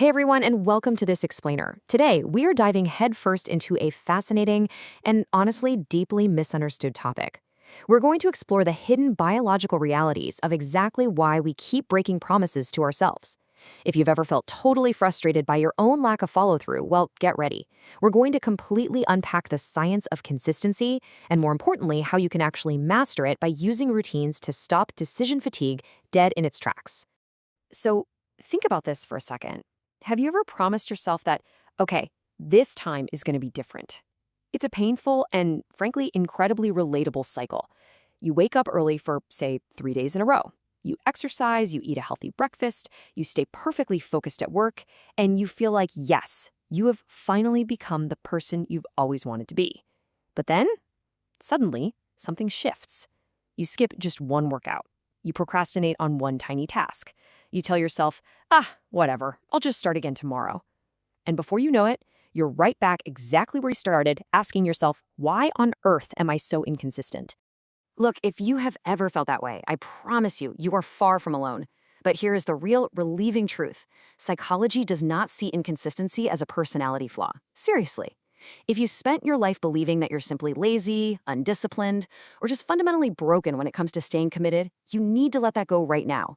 Hey everyone, and welcome to this explainer. Today, we are diving headfirst into a fascinating and honestly deeply misunderstood topic. We're going to explore the hidden biological realities of exactly why we keep breaking promises to ourselves. If you've ever felt totally frustrated by your own lack of follow-through, well, get ready. We're going to completely unpack the science of consistency and, more importantly, how you can actually master it by using routines to stop decision fatigue dead in its tracks. So, think about this for a second. Have you ever promised yourself that, okay, this time is going to be different? It's a painful and, frankly, incredibly relatable cycle. You wake up early for, say, 3 days in a row. You exercise, you eat a healthy breakfast, you stay perfectly focused at work, and you feel like, yes, you have finally become the person you've always wanted to be. But then, suddenly, something shifts. You skip just one workout. You procrastinate on one tiny task. You tell yourself, whatever, I'll just start again tomorrow. And before you know it, you're right back exactly where you started, asking yourself, why on earth am I so inconsistent? Look, if you have ever felt that way, I promise you, you are far from alone. But here is the real, relieving truth. Psychology does not see inconsistency as a personality flaw. Seriously. If you spent your life believing that you're simply lazy, undisciplined, or just fundamentally broken when it comes to staying committed, you need to let that go right now.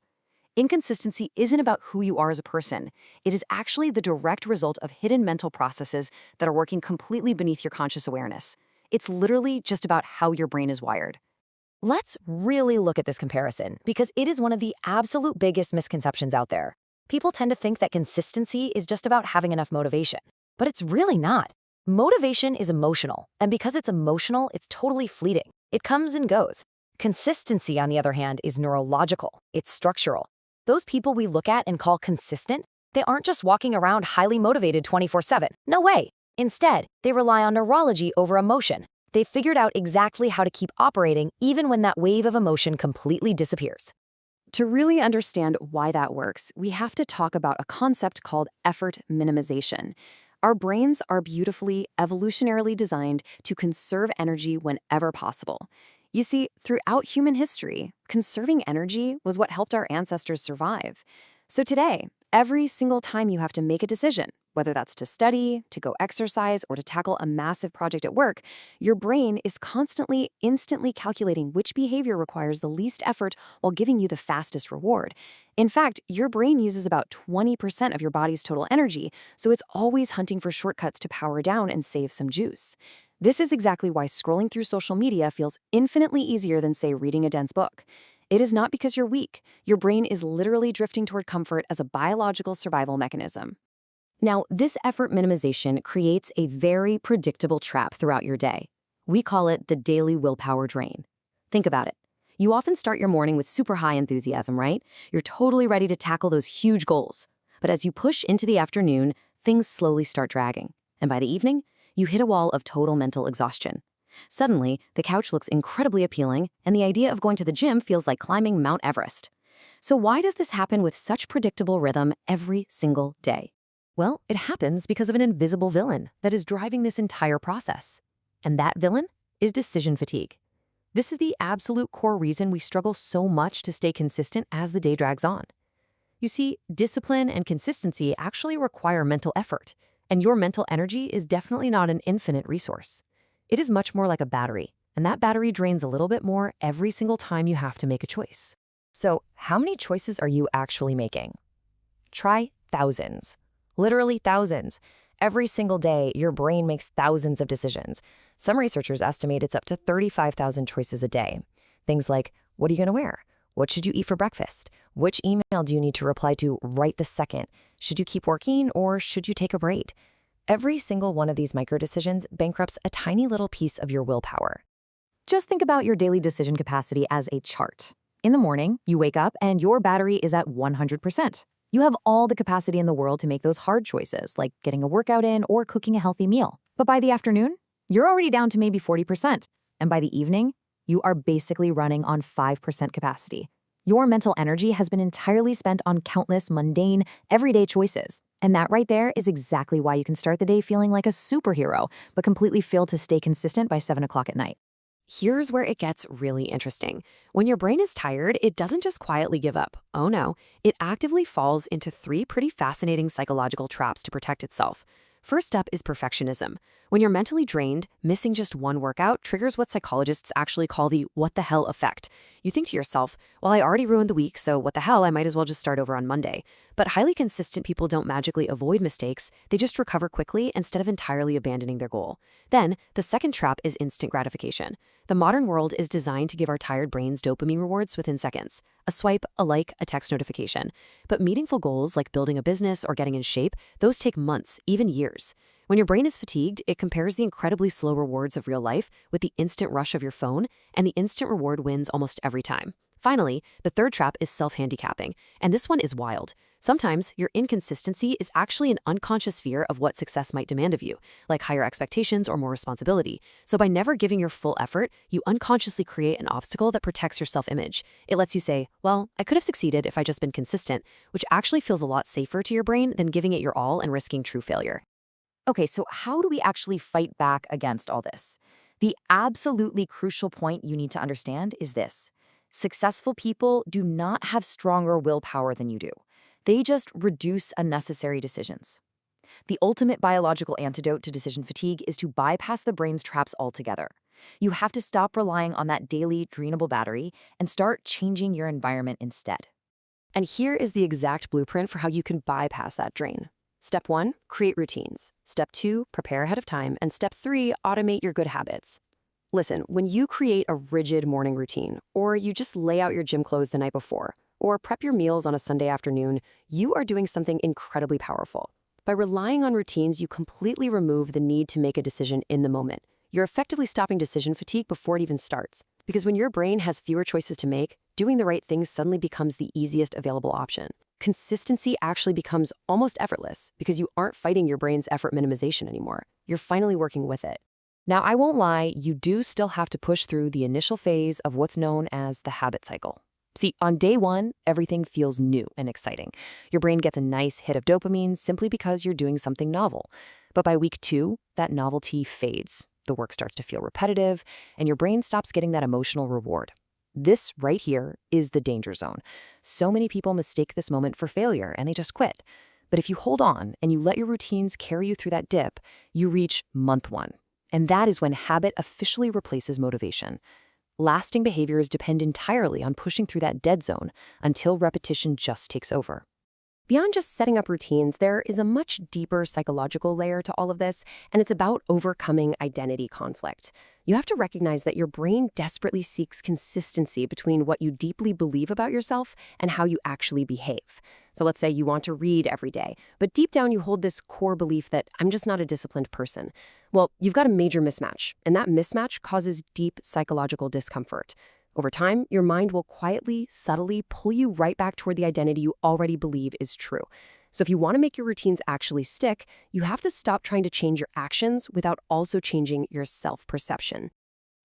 Inconsistency isn't about who you are as a person. It is actually the direct result of hidden mental processes that are working completely beneath your conscious awareness. It's literally just about how your brain is wired. Let's really look at this comparison because it is one of the absolute biggest misconceptions out there. People tend to think that consistency is just about having enough motivation, but it's really not. Motivation is emotional, and because it's emotional, it's totally fleeting. It comes and goes. Consistency, on the other hand, is neurological. It's structural. Those people we look at and call consistent, they aren't just walking around highly motivated 24/7. No way. Instead, they rely on neurology over emotion. They've figured out exactly how to keep operating even when that wave of emotion completely disappears. To really understand why that works, we have to talk about a concept called effort minimization. Our brains are beautifully, evolutionarily designed to conserve energy whenever possible. You see, throughout human history, conserving energy was what helped our ancestors survive. So today, every single time you have to make a decision, whether that's to study, to go exercise, or to tackle a massive project at work, your brain is constantly, instantly calculating which behavior requires the least effort while giving you the fastest reward. In fact, your brain uses about 20% of your body's total energy, so it's always hunting for shortcuts to power down and save some juice. This is exactly why scrolling through social media feels infinitely easier than, say, reading a dense book. It is not because you're weak. Your brain is literally drifting toward comfort as a biological survival mechanism. Now, this effort minimization creates a very predictable trap throughout your day. We call it the daily willpower drain. Think about it. You often start your morning with super high enthusiasm, right? You're totally ready to tackle those huge goals. But as you push into the afternoon, things slowly start dragging. And by the evening, you hit a wall of total mental exhaustion. Suddenly, the couch looks incredibly appealing, and the idea of going to the gym feels like climbing Mount Everest. So why does this happen with such predictable rhythm every single day? Well, it happens because of an invisible villain that is driving this entire process. And that villain is decision fatigue. This is the absolute core reason we struggle so much to stay consistent as the day drags on. You see, discipline and consistency actually require mental effort, and your mental energy is definitely not an infinite resource. It is much more like a battery, and that battery drains a little bit more every single time you have to make a choice. So, how many choices are you actually making? Try thousands. Literally thousands. Every single day, your brain makes thousands of decisions. Some researchers estimate it's up to 35,000 choices a day. Things like, what are you going to wear? What should you eat for breakfast? Which email do you need to reply to right this second? Should you keep working or should you take a break? Every single one of these micro decisions bankrupts a tiny little piece of your willpower. Just think about your daily decision capacity as a chart. In the morning, you wake up and your battery is at 100%. You have all the capacity in the world to make those hard choices, like getting a workout in or cooking a healthy meal. But by the afternoon, you're already down to maybe 40%. And by the evening, you are basically running on 5% capacity. Your mental energy has been entirely spent on countless mundane, everyday choices. And that right there is exactly why you can start the day feeling like a superhero, but completely fail to stay consistent by 7 o'clock at night. Here's where it gets really interesting. When your brain is tired, it doesn't just quietly give up. Oh no, it actively falls into three pretty fascinating psychological traps to protect itself. First up is perfectionism. When you're mentally drained, missing just one workout triggers what psychologists actually call the what the hell effect. You think to yourself, well, I already ruined the week, so what the hell, I might as well just start over on Monday. But highly consistent people don't magically avoid mistakes, they just recover quickly instead of entirely abandoning their goal. Then, the second trap is instant gratification. The modern world is designed to give our tired brains dopamine rewards within seconds. A swipe, a like, a text notification. But meaningful goals like building a business or getting in shape, those take months, even years. When your brain is fatigued, it compares the incredibly slow rewards of real life with the instant rush of your phone, and the instant reward wins almost every time. Finally, the third trap is self-handicapping, and this one is wild. Sometimes your inconsistency is actually an unconscious fear of what success might demand of you, like higher expectations or more responsibility. So by never giving your full effort, you unconsciously create an obstacle that protects your self-image. It lets you say, well, I could have succeeded if I just been consistent, which actually feels a lot safer to your brain than giving it your all and risking true failure. Okay, so how do we actually fight back against all this? The absolutely crucial point you need to understand is this. Successful people do not have stronger willpower than you do. They just reduce unnecessary decisions. The ultimate biological antidote to decision fatigue is to bypass the brain's traps altogether. You have to stop relying on that daily drainable battery and start changing your environment instead. And here is the exact blueprint for how you can bypass that drain. Step 1, create routines. Step 2, prepare ahead of time. And step 3, automate your good habits. Listen, when you create a rigid morning routine, or you just lay out your gym clothes the night before, or prep your meals on a Sunday afternoon, you are doing something incredibly powerful. By relying on routines, you completely remove the need to make a decision in the moment. You're effectively stopping decision fatigue before it even starts. Because when your brain has fewer choices to make, doing the right things suddenly becomes the easiest available option. Consistency actually becomes almost effortless because you aren't fighting your brain's effort minimization anymore. You're finally working with it. Now, I won't lie, you do still have to push through the initial phase of what's known as the habit cycle. See, on day 1, everything feels new and exciting. Your brain gets a nice hit of dopamine simply because you're doing something novel. But by week 2, that novelty fades. The work starts to feel repetitive, and your brain stops getting that emotional reward. This right here is the danger zone. So many people mistake this moment for failure and they just quit. But if you hold on and you let your routines carry you through that dip, you reach month 1. And that is when habit officially replaces motivation. Lasting behaviors depend entirely on pushing through that dead zone until repetition just takes over. Beyond just setting up routines, there is a much deeper psychological layer to all of this, and it's about overcoming identity conflict. You have to recognize that your brain desperately seeks consistency between what you deeply believe about yourself and how you actually behave. So let's say you want to read every day, but deep down you hold this core belief that I'm just not a disciplined person. Well, you've got a major mismatch, and that mismatch causes deep psychological discomfort. Over time, your mind will quietly, subtly pull you right back toward the identity you already believe is true. So if you want to make your routines actually stick, you have to stop trying to change your actions without also changing your self-perception.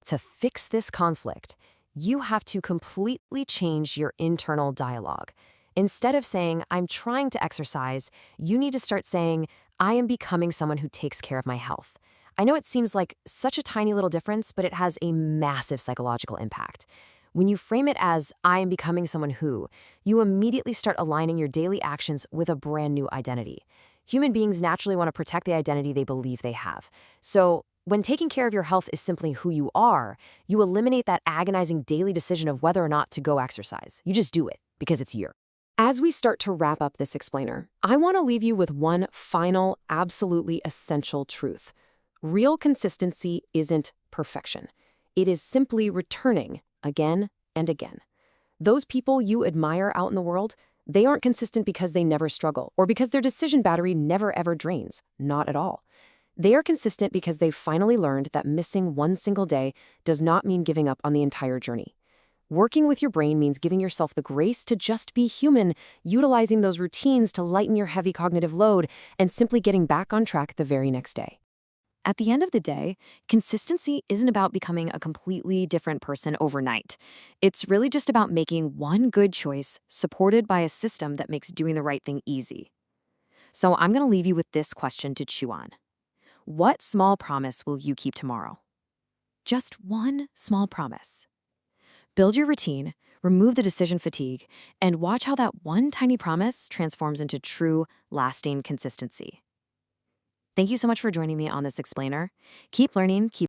To fix this conflict, you have to completely change your internal dialogue. Instead of saying, I'm trying to exercise, you need to start saying, I am becoming someone who takes care of my health. I know it seems like such a tiny little difference, but it has a massive psychological impact. When you frame it as, I am becoming someone who, you immediately start aligning your daily actions with a brand new identity. Human beings naturally want to protect the identity they believe they have. So when taking care of your health is simply who you are, you eliminate that agonizing daily decision of whether or not to go exercise. You just do it because it's you. As we start to wrap up this explainer, I want to leave you with one final, absolutely essential truth. Real consistency isn't perfection. It is simply returning again and again. Those people you admire out in the world, they aren't consistent because they never struggle or because their decision battery never ever drains. Not at all. They are consistent because they've finally learned that missing one single day does not mean giving up on the entire journey. Working with your brain means giving yourself the grace to just be human, utilizing those routines to lighten your heavy cognitive load, and simply getting back on track the very next day. At the end of the day, consistency isn't about becoming a completely different person overnight. It's really just about making one good choice supported by a system that makes doing the right thing easy. So I'm going to leave you with this question to chew on. What small promise will you keep tomorrow? Just one small promise. Build your routine, remove the decision fatigue, and watch how that one tiny promise transforms into true, lasting consistency. Thank you so much for joining me on this explainer. Keep learning, keep